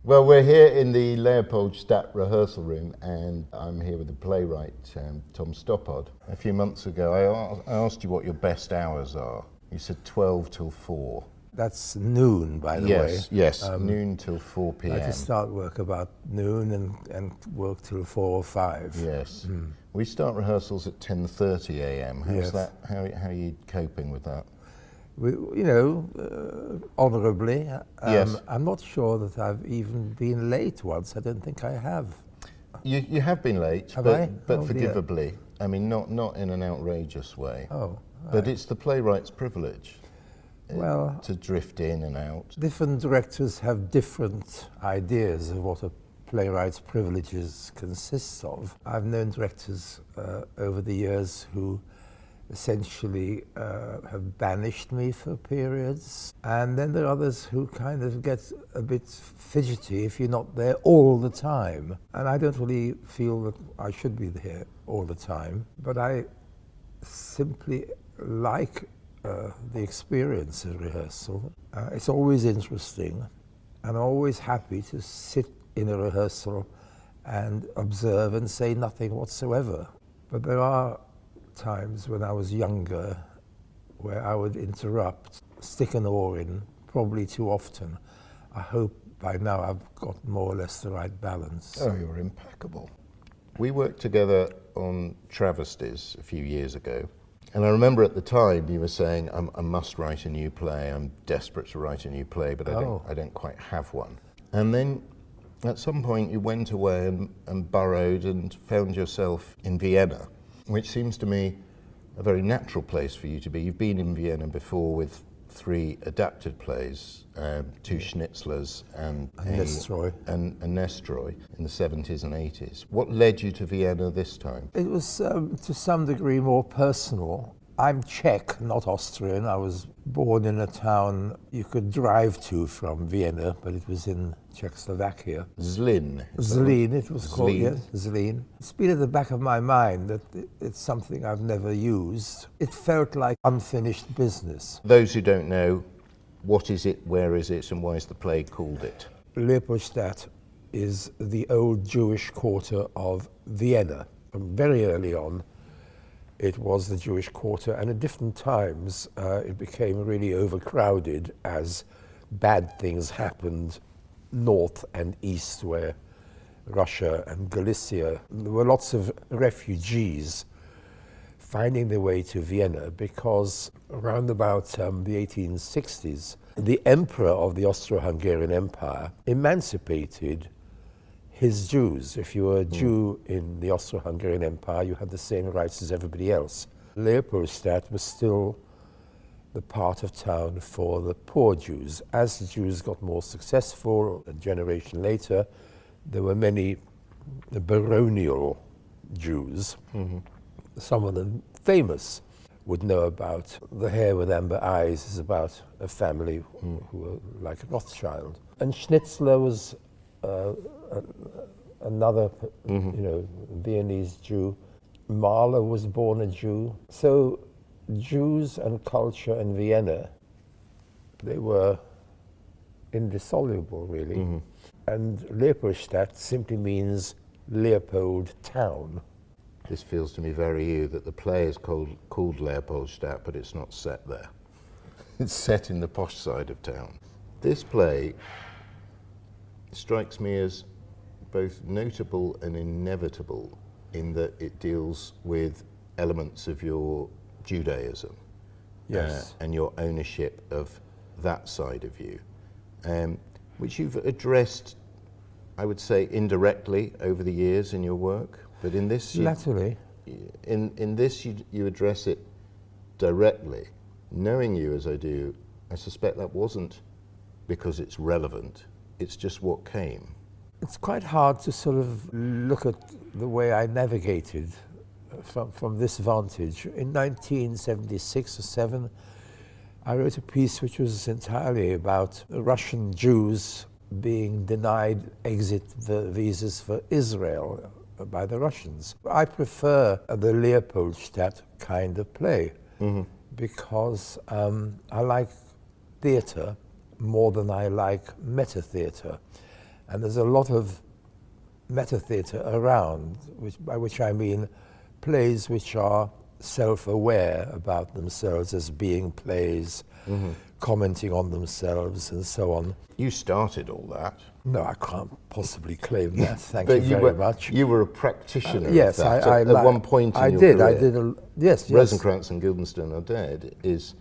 Well, we're here in the Leopoldstadt rehearsal room, and I'm here with the playwright, Tom Stoppard. A few months ago, I asked you what your best hours are. You said 12 till 4. That's noon, by the way. Yes, noon till 4 p.m. I like to start work about noon and work till 4 or 5. Yes. We start rehearsals at 10:30 a.m. How's Yes. that? How are you coping with that? Honourably. Yes. I'm not sure that I've even been late once. I don't think I have. You have been late, Have but I? but Oh, dear. forgivably. I mean, not in an outrageous way. Oh, But it's the playwright's privilege. Well, to drift in and out. different directors have different ideas of what a playwright's privileges consist of. I've known directors over the years who essentially have banished me for periods, and then there are others who kind of get a bit fidgety if you're not there all the time. And I don't really feel that I should be there all the time, but I simply like the experience of rehearsal. It's always interesting, and I'm always happy to sit in a rehearsal and observe and say nothing whatsoever. But there are times when I was younger where I would interrupt, stick an oar in, probably too often. I hope by now I've got more or less the right balance. Oh, you're impeccable. We worked together on travesties a few years ago. And I remember at the time you were saying, I must write a new play, I'm desperate to write a new play, but I don't quite have one. And then at some point you went away and burrowed and found yourself in Vienna, which seems to me a very natural place for you to be. You've been in Vienna before with 3 adapted plays, 2 Schnitzlers and Nestroy. and Nestroy in the 70s and 80s. What led you to Vienna this time? It was to some degree more personal. I'm Czech, not Austrian. I was born in a town you could drive to from Vienna, but it was in Czechoslovakia. Zlin. Zlín, it was called, Zlín. yes, Zlín. It's been at the back of my mind that it's something I've never used. It felt like unfinished business. Those who don't know, what is it, where is it, and why is the play called it? Leopoldstadt is the old Jewish quarter of Vienna. From very early on, it was the Jewish quarter, and at different times it became really overcrowded as bad things happened north and east, where Russia and Galicia, there were lots of refugees finding their way to Vienna because around about the 1860s, the emperor of the Austro-Hungarian Empire emancipated his Jews. If you were a Jew in the Austro-Hungarian Empire, you had the same rights as everybody else. Leopoldstadt was still the part of town for the poor Jews. As the Jews got more successful, a generation later, there were many baronial Jews. Some of them famous would know about. The Hair with Amber Eyes is about a family who were like Rothschild. And Schnitzler was another, Viennese Jew. Mahler was born a Jew. So Jews and culture in Vienna, they were indissoluble, really. And Leopoldstadt simply means Leopold town. This feels to me very you, that the play is called Leopoldstadt, but it's not set there. It's set in the posh side of town. This play strikes me as both notable and inevitable in that it deals with elements of your Judaism. Yes. And your ownership of that side of you, which you've addressed, I would say, indirectly over the years in your work. But in this, Latterly. In this, you address it directly. Knowing you as I do, I suspect that wasn't because it's relevant. It's just what came. It's quite hard to sort of look at the way I navigated from this vantage. In 1976 or 7, I wrote a piece which was entirely about Russian Jews being denied exit visas for Israel by the Russians. I prefer the Leopoldstadt kind of play because I like theatre more than I like meta-theatre. And there's a lot of meta-theatre around, by which I mean plays which are self-aware about themselves as being plays, commenting on themselves and so on. You started all that. No, I can't possibly claim that. Thank But you very much. You were a practitioner Yes, of that. I at one point in I your did. career. I did. Yes. Rosencrantz and Guildenstern Are Dead is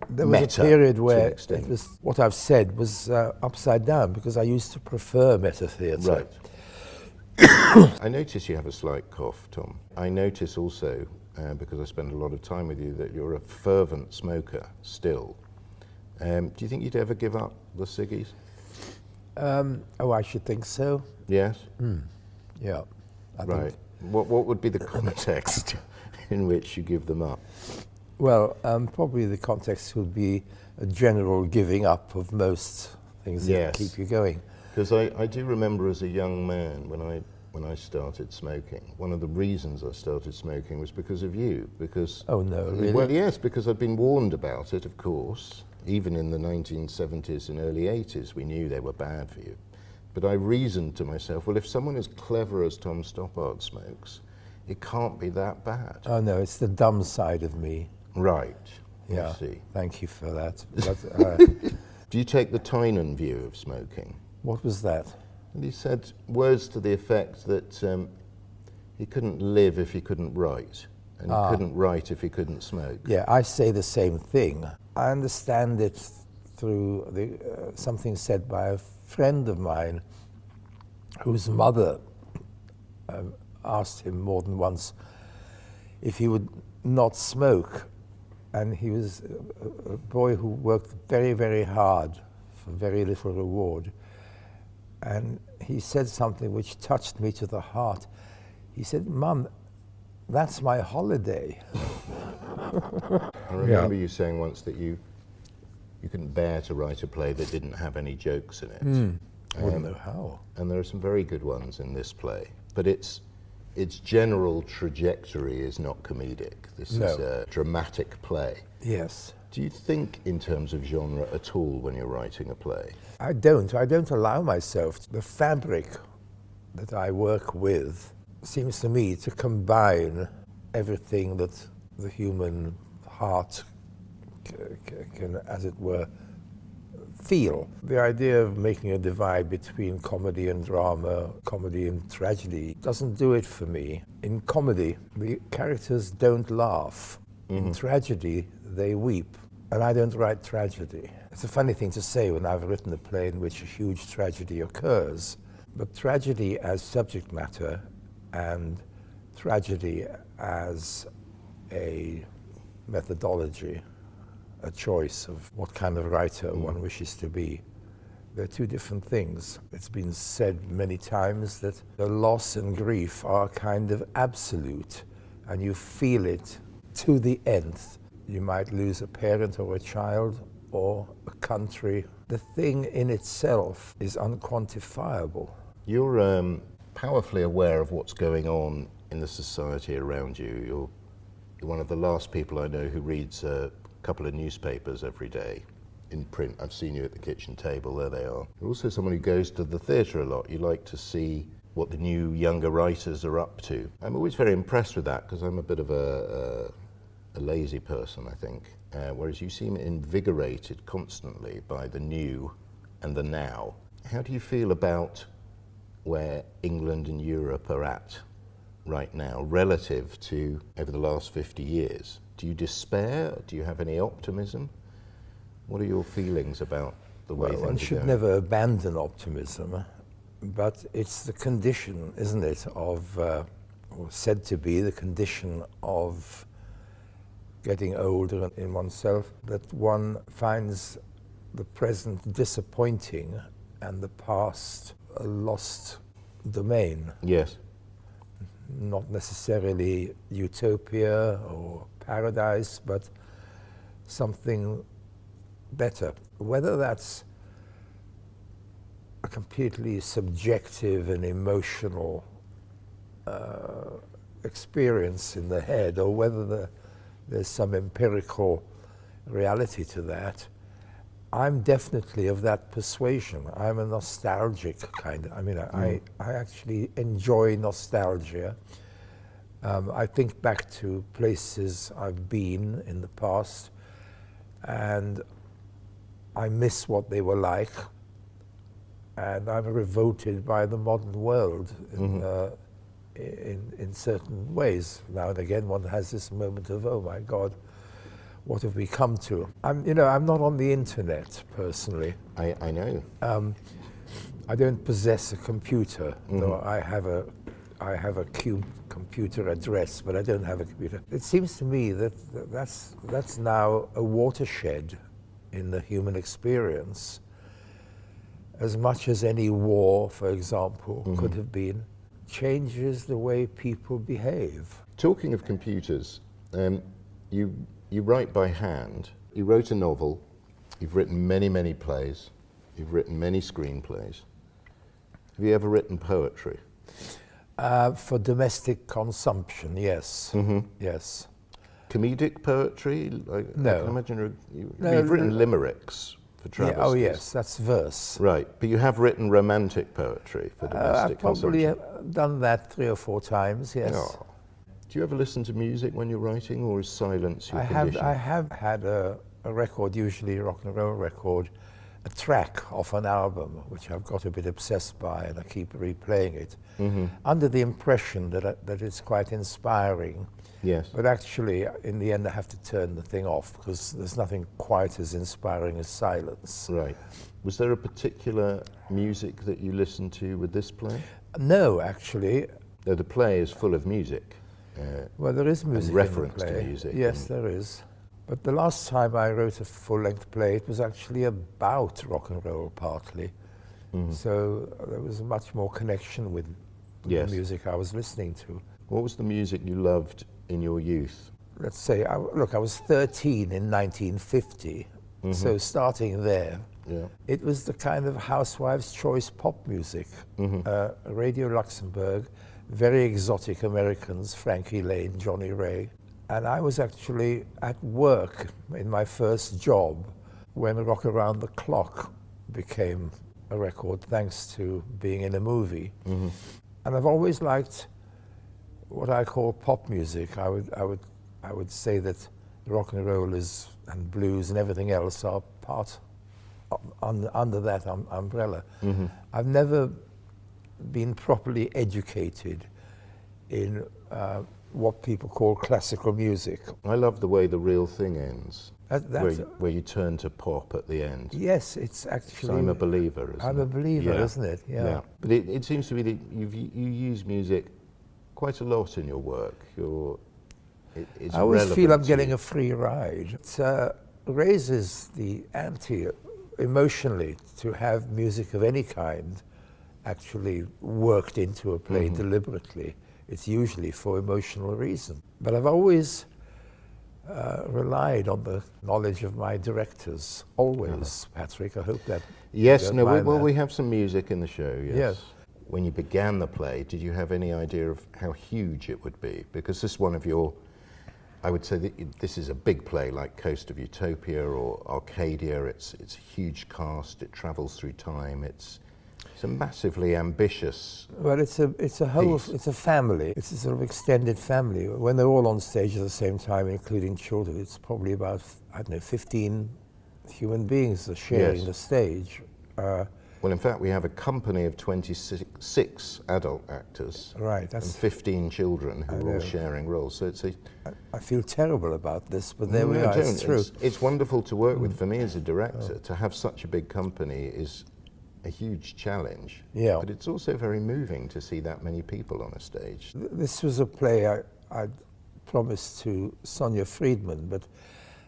There was meta, a period to where an extent. it was what I've said was upside down, because I used to prefer meta-theatre. right. I notice you have a slight cough, Tom. I notice also, because I spend a lot of time with you, that you're a fervent smoker still. Do you think you'd ever give up the ciggies? Oh, I should think so. Yes. Yeah. I Right. think, What would be the context in which you give them up? well, probably the context would be a general giving up of most things that Yes. keep you going. Because I do remember as a young man when I started smoking, one of the reasons I started smoking was because of you. Because Oh, no, really? Well, yes, because I'd been warned about it, of course. Even in the 1970s and early 80s, we knew they were bad for you. But I reasoned to myself, well, if someone as clever as Tom Stoppard smokes, it can't be that bad. Oh, no, it's the dumb side of me. Right. Yeah. I see. Thank you for that. But, Do you take the Tynan view of smoking? what was that? And he said words to the effect that he couldn't live if he couldn't write, and he couldn't write if he couldn't smoke. Yeah, I say the same thing. I understand it through something said by a friend of mine whose mother asked him more than once if he would not smoke. And he was a boy who worked very, very hard for very little reward. And he said something which touched me to the heart. He said, "Mum, that's my holiday." I remember you saying once that you couldn't bear to write a play that didn't have any jokes in it. I wouldn't know how. And there are some very good ones in this play, but its general trajectory is not comedic. This is No. a dramatic play. Yes. Do you think in terms of genre at all when you're writing a play? I don't allow myself. The fabric that I work with seems to me to combine everything that the human heart can, as it were, feel. The idea of making a divide between comedy and drama, comedy and tragedy, doesn't do it for me. In comedy, the characters don't laugh. In tragedy, they weep. And I don't write tragedy. It's a funny thing to say when I've written a play in which a huge tragedy occurs. But tragedy as subject matter and tragedy as a methodology, a choice of what kind of writer one wishes to be, they're two different things. It's been said many times that the loss and grief are kind of absolute, and you feel it to the nth. You might lose a parent or a child or a country. The thing in itself is unquantifiable. You're powerfully aware of what's going on in the society around you. You're one of the last people I know who reads a couple of newspapers every day in print. I've seen you at the kitchen table, there they are. You're also someone who goes to the theatre a lot. You like to see what the new younger writers are up to. I'm always very impressed with that because I'm a bit of a lazy person, I think, whereas you seem invigorated constantly by the new and the now. How do you feel about where England and Europe are at right now relative to over the last 50 years? Do you despair? Do you have any optimism? What are your feelings about the way things are going? One should never abandon optimism, but it's the condition, isn't it, of, or said to be the condition of getting older in oneself, that one finds the present disappointing and the past a lost domain. Yes. Not necessarily utopia or paradise, but something better. Whether that's a completely subjective and emotional experience in the head, or whether there's some empirical reality to that, I'm definitely of that persuasion. I'm a nostalgic kind of, I mean, I actually enjoy nostalgia. I think back to places I've been in the past, and I miss what they were like, and I'm revolted by the modern world in certain ways. Now and again, one has this moment of, oh my God, what have we come to? I'm not on the internet personally. I know. I don't possess a computer, though I have a computer address, but I don't have a computer. It seems to me that that's now a watershed in the human experience, as much as any war, for example, could have been. Changes the way people behave. Talking of computers, you write by hand. You wrote a novel. You've written many, many plays. You've written many screenplays. Have you ever written poetry? For domestic consumption, yes. Yes. Comedic poetry? No. I can imagine you've written limericks for travesties. Yeah, oh yes, that's verse. Right, but you have written romantic poetry for domestic I've probably consumption. done that 3 or 4 times, yes. Oh. Do you ever listen to music when you're writing, or is silence your condition? I have had a record, usually a rock and roll record, a track off an album, which I've got a bit obsessed by, and I keep replaying it, under the impression that it's quite inspiring. Yes. But actually, in the end, I have to turn the thing off, because there's nothing quite as inspiring as silence. Right. Was there a particular music that you listened to with this play? No, actually. No, the play is full of music. Well, there is music and reference in the play. to music. Yes, there is. But the last time I wrote a full-length play, it was actually about rock and roll, partly. So there was much more connection with the music I was listening to. What was the music you loved in your youth? Let's say, I was 13 in 1950, so starting there, it was the kind of housewives' choice pop music. Radio Luxembourg, very exotic Americans, Frankie Lane, Johnny Ray. And I was actually at work in my first job when Rock Around the Clock became a record, thanks to being in a movie. And I've always liked what I call pop music. I would say that rock and roll and blues and everything else are part under that umbrella. I've never been properly educated in what people call classical music. I love the way The Real Thing ends, That's where you turn to pop at the end. Yes, it's actually... So I'm a believer, isn't it? I'm a believer, isn't it? Yeah. But it seems to me that you use music quite a lot in your work. It's I always feel I'm relevant to getting you. a free ride. It raises the ante emotionally to have music of any kind actually worked into a play deliberately. It's usually for emotional reason. But I've always relied on the knowledge of my directors, always, Patrick. I hope that... Yes, no, we have some music in the show, yes. Yes. When you began the play, did you have any idea of how huge it would be? Because this is one of your, I would say that this is a big play like Coast of Utopia or Arcadia. It's a huge cast, it travels through time, it's a massively ambitious... Well, it's a whole, it's a family. It's a sort of extended family. When they're all on stage at the same time, including children, it's probably about, 15 human beings are sharing the stage. Well, in fact, we have a company of 26 adult actors and 15 children who are all sharing roles. So it's I feel terrible about this, but there we are, it's true. It's wonderful to work with. For me as a director, to have such a big company is a huge challenge. Yeah. But it's also very moving to see that many people on a stage. This was a play I promised to Sonia Friedman, but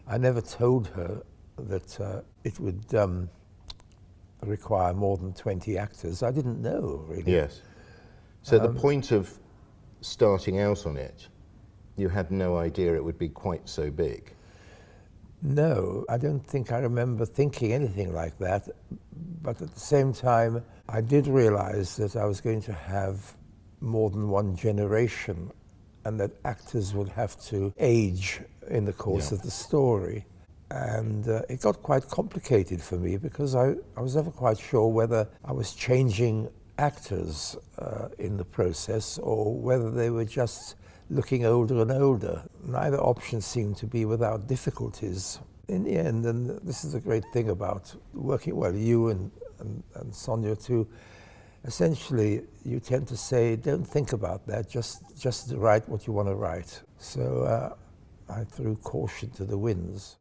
I never told her that it would require more than 20 actors. I didn't know, really. Yes. So the point of starting out on it, you had no idea it would be quite so big. No, I don't think I remember thinking anything like that. But at the same time, I did realize that I was going to have more than one generation and that actors would have to age in the course of the story. And it got quite complicated for me because I was never quite sure whether I was changing actors in the process or whether they were just looking older and older. Neither option seemed to be without difficulties. In the end, and this is a great thing about working, well, you and Sonia too, essentially you tend to say, don't think about that, just write what you want to write. So I threw caution to the winds.